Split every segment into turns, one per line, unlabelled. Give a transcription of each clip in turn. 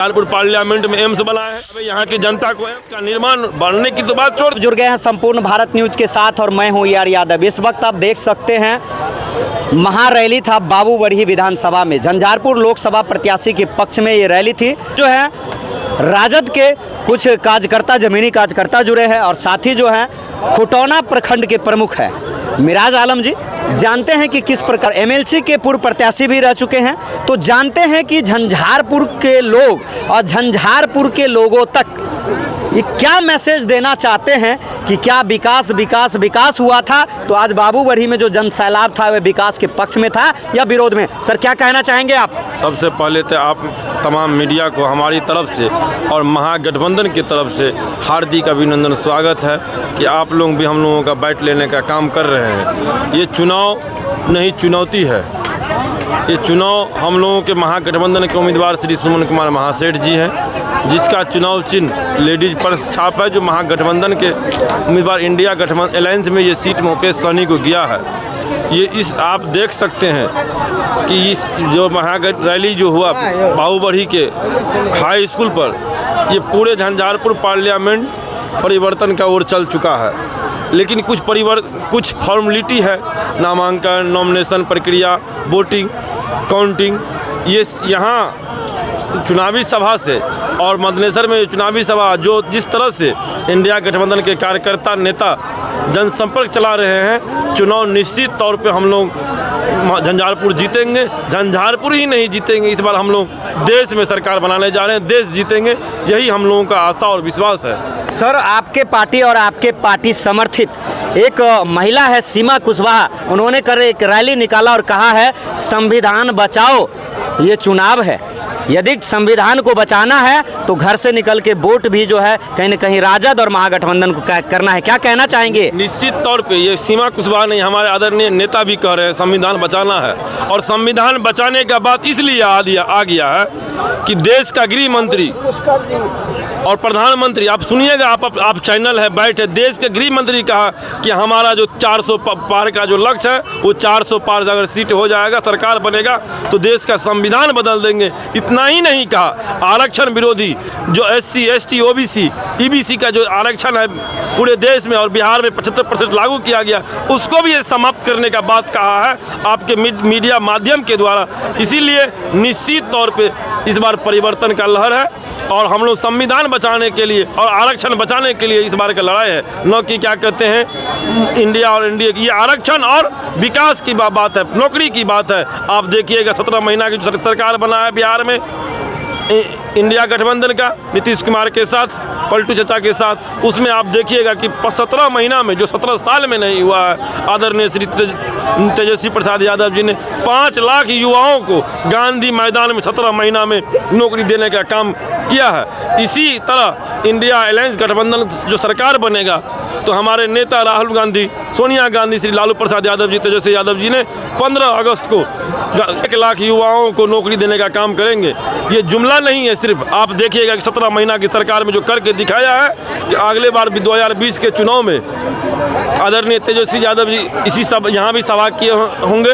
Jhanjharpur parliament में AIIMS बना है। अबे यहाँ की जनता को एम्स का निर्माण बनने की तो बात छोड़।
जुड़ गए हैं संपूर्ण भारत न्यूज के साथ और मैं हूं यार यादव। इस वक्त आप देख सकते हैं महारैली था बाबूबरही विधानसभा में। झंझारपुर लोकसभा प्रत्याशी के पक्ष में ये रैली थी। जो है राजद के कुछ कार्यकर्ता, जमीनी कार्यकर्ता जुड़े हैं और साथ ही जो है खुटौना प्रखंड के प्रमुख हैं मिराज आलम जी। जानते हैं कि किस प्रकार एमएलसी के पूर्व प्रत्याशी भी रह चुके हैं, तो जानते हैं कि झंझारपुर के लोग और झंझारपुर के लोगों तक ये क्या मैसेज देना चाहते हैं कि क्या विकास विकास विकास हुआ था। तो आज बाबूबरही में जो जन सैलाब था वह विकास के पक्ष में था या विरोध में। सर क्या कहना चाहेंगे आप?
सबसे पहले तो आप तमाम मीडिया को हमारी तरफ से और महागठबंधन की तरफ से हार्दिक अभिनंदन, स्वागत है कि आप लोग भी हम लोगों का बैठ लेने का काम कर रहे हैं। ये चुनाव नहीं चुनौती है। ये चुनाव हम लोगों के महागठबंधन के उम्मीदवार श्री सुमन कुमार महासेठ जी हैं, जिसका चुनाव चिन्ह लेडीज पर्स छाप है, जो महागठबंधन के उम्मीदवार इंडिया गठबंधन अलायंस में ये सीट मुकेश सहनी को गया है। ये इस आप देख सकते हैं कि इस जो रैली जो हुआ बाबूबरही के हाई स्कूल पर, ये पूरे झंझारपुर पार्लियामेंट परिवर्तन का ओर चल चुका है। लेकिन कुछ फॉर्मेलिटी है, नामांकन, नॉमिनेशन प्रक्रिया, वोटिंग, काउंटिंग, ये यहाँ चुनावी सभा से और मदनेसर में चुनावी सभा जो जिस तरह से इंडिया गठबंधन के कार्यकर्ता नेता जनसंपर्क चला रहे हैं, चुनाव निश्चित तौर पे हम लोग झंझारपुर जीतेंगे। झंझारपुर ही नहीं जीतेंगे, इस बार हम लोग देश में सरकार बनाने जा रहे हैं, देश जीतेंगे, यही हम लोगों का आशा और विश्वास है।
सर आपके पार्टी और आपके पार्टी समर्थित एक महिला है सीमा कुशवाहा, उन्होंने एक रैली निकाला और कहा है संविधान बचाओ, ये चुनाव है, यदि संविधान को बचाना है तो घर से निकल के वोट भी जो है कहीं न कहीं राजद और महागठबंधन को करना है। क्या कहना चाहेंगे?
निश्चित तौर पे ये सीमा कुशवाहा नहीं, हमारे आदरणीय नेता भी कह रहे हैं संविधान बचाना है। और संविधान बचाने का बात इसलिए आ गया है कि देश का गृह मंत्री और प्रधानमंत्री, आप सुनिएगा, आप चैनल है बैठे, देश के गृह मंत्री कहा कि हमारा जो 400 पार का जो लक्ष्य है वो 400 पार अगर सीट हो जाएगा, सरकार बनेगा तो देश का संविधान बदल देंगे। इतना ही नहीं कहा, आरक्षण विरोधी जो SC, ST, OBC, EBC का जो आरक्षण है पूरे देश में और बिहार में 75% लागू किया गया, उसको भी समाप्त करने का बात कहा है आपके मीडिया माध्यम के द्वारा। इसीलिए निश्चित तौर पे इस बार परिवर्तन का लहर है और हम लोग संविधान बचाने के लिए और आरक्षण बचाने के लिए इस बार का लड़ाई है, न कि क्या कहते हैं इंडिया और इंडिया की। ये आरक्षण और विकास की बात है, नौकरी की बात है। आप देखिएगा 17 महीना की जो सरकार बना है बिहार में इंडिया गठबंधन का नीतीश कुमार के साथ, पलटू चाचा के साथ, उसमें आप देखिएगा कि 17 महीना में जो 17 साल में नहीं हुआ है, आदरणीय श्री तेजस्वी प्रसाद यादव जी ने 5 लाख युवाओं को गांधी मैदान में 17 महीना में नौकरी देने का काम किया है। इसी तरह इंडिया अलायंस गठबंधन जो सरकार बनेगा तो हमारे नेता राहुल गांधी, सोनिया गांधी, श्री लालू प्रसाद यादव जी, तेजस्वी यादव जी ने 15 अगस्त को 1 लाख युवाओं को नौकरी देने का काम करेंगे। ये जुमला नहीं है, सिर्फ आप देखिएगा कि 17 महीना की सरकार में जो करके दिखाया है कि अगले बार भी 2020 के चुनाव में आदरणीय तेजस्वी यादव जी इसी सब यहाँ भी सभा किए होंगे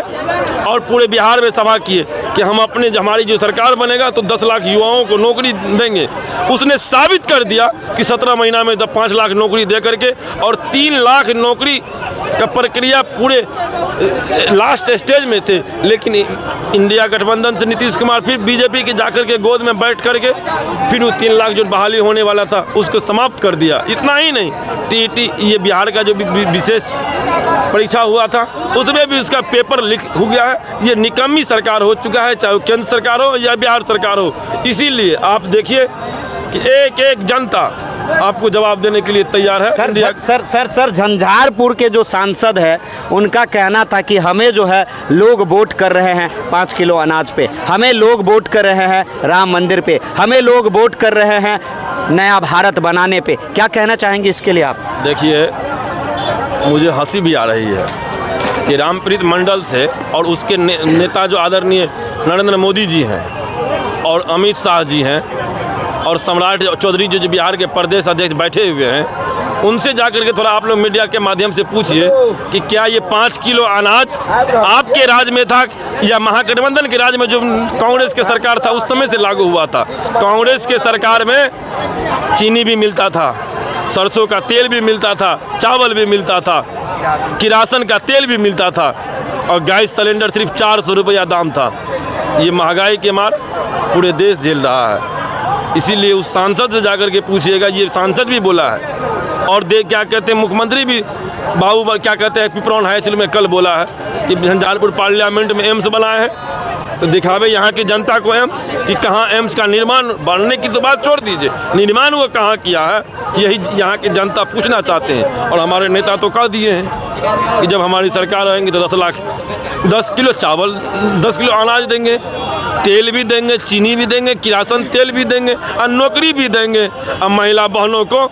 और पूरे बिहार में सभा किए कि हम हमारी जो सरकार बनेगा तो 10 लाख युवाओं को नौकरी देंगे। उसने साबित कर दिया कि 17 महीना में 5 लाख नौकरी दे करके और 3 लाख नौकरी का प्रक्रिया पूरे लास्ट स्टेज में थे। लेकिन इंडिया गठबंधन से नीतीश कुमार फिर बीजेपी के जाकर के गोद में बैठ करके फिर वो 3 लाख जो बहाली होने वाला था उसको समाप्त कर दिया। इतना ही नहीं, TET ये बिहार का जो विशेष परीक्षा हुआ था उसमें भी उसका पेपर लीक हो गया है। ये निकम्मी सरकार हो चुका है, चाहे केंद्र सरकार हो या बिहार सरकार हो। इसीलिए आप देखिए कि एक एक जनता आपको जवाब देने के लिए तैयार है।
सर झंझारपुर के जो सांसद है उनका कहना था कि हमें जो है लोग वोट कर रहे हैं 5 किलो अनाज पे, हमें लोग वोट कर रहे हैं राम मंदिर पे, हमें लोग वोट कर रहे हैं नया भारत बनाने पे। क्या कहना चाहेंगे इसके लिए आप?
देखिए, मुझे हंसी भी आ रही है कि रामप्रीत मंडल से और उसके नेता जो आदरणीय नरेंद्र मोदी जी हैं और अमित शाह जी हैं और सम्राट चौधरी जो बिहार के प्रदेश अध्यक्ष बैठे हुए हैं, उनसे जाकर के थोड़ा आप लोग मीडिया के माध्यम से पूछिए कि क्या ये 5 किलो अनाज आपके राज में था या महागठबंधन के राज में जो कांग्रेस के सरकार था उस समय से लागू हुआ था। कांग्रेस के सरकार में चीनी भी मिलता था, सरसों का तेल भी मिलता था, चावल भी मिलता था, किरासन का तेल भी मिलता था और गैस सिलेंडर सिर्फ 400 रुपया दाम था। ये महंगाई के मार पूरे देश झेल रहा है। इसीलिए उस सांसद से जाकर के पूछिएगा, ये सांसद भी बोला है और क्या कहते हैं मुख्यमंत्री भी बाबू क्या कहते हैं पिपरौन हाई स्कूल में कल बोला है कि झंझारपुर पार्लियामेंट में एम्स बनाए हैं। तो दिखावे यहाँ की जनता को एम्स कि कहाँ एम्स का निर्माण, बनने की तो बात छोड़ दीजिए, निर्माण वो कहाँ किया है, यही यहाँ की जनता पूछना चाहते हैं। और हमारे नेता तो कह दिए हैं कि जब हमारी सरकार आएंगी तो 10 लाख 10 किलो चावल 10 किलो अनाज देंगे, तेल भी देंगे, चीनी भी देंगे, किरासन तेल भी देंगे और नौकरी भी देंगे। अब महिला बहनों को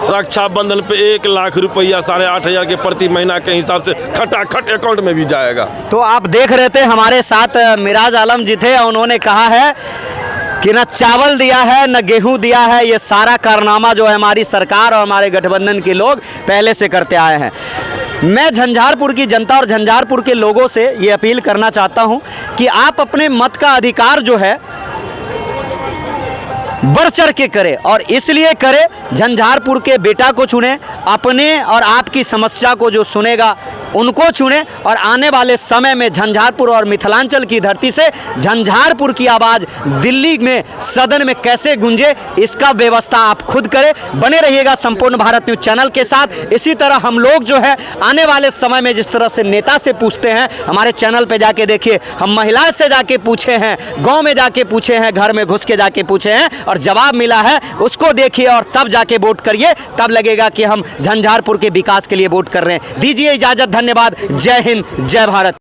रक्षाबंधन पे 1 लाख रुपया 8,500 के प्रति महीना के हिसाब से खटाखट अकाउंट में भी जाएगा।
तो आप देख रहे थे हमारे साथ मिराज आलम जी थे, उन्होंने कहा है कि न चावल दिया है न गेहूं दिया है, ये सारा कारनामा जो है हमारी सरकार और हमारे गठबंधन के लोग पहले से करते आए हैं। मैं झंझारपुर की जनता और झंझारपुर के लोगों से ये अपील करना चाहता हूं कि आप अपने मत का अधिकार जो है बढ़ चढ़ के करें और इसलिए करें झंझारपुर के बेटा को चुने, अपने और आपकी समस्या को जो सुनेगा उनको चुने और आने वाले समय में झंझारपुर और मिथिलांचल की धरती से झंझारपुर की आवाज़ दिल्ली में सदन में कैसे गूंजे इसका व्यवस्था आप खुद करें। बने रहिएगा संपूर्ण भारत न्यूज़ चैनल के साथ। इसी तरह हम लोग जो है आने वाले समय में जिस तरह से नेता से पूछते हैं, हमारे चैनल पे जाके देखिए, हम महिला से जाके पूछे हैं, गाँव में जाके पूछे हैं, घर में घुस के जाके पूछे हैं और जवाब मिला है, उसको देखिए और तब जाके वोट करिए, तब लगेगा कि हम झंझारपुर के विकास के लिए वोट कर रहे हैं। दीजिए इजाज़त, धन्यवाद, जय हिंद, जय भारत।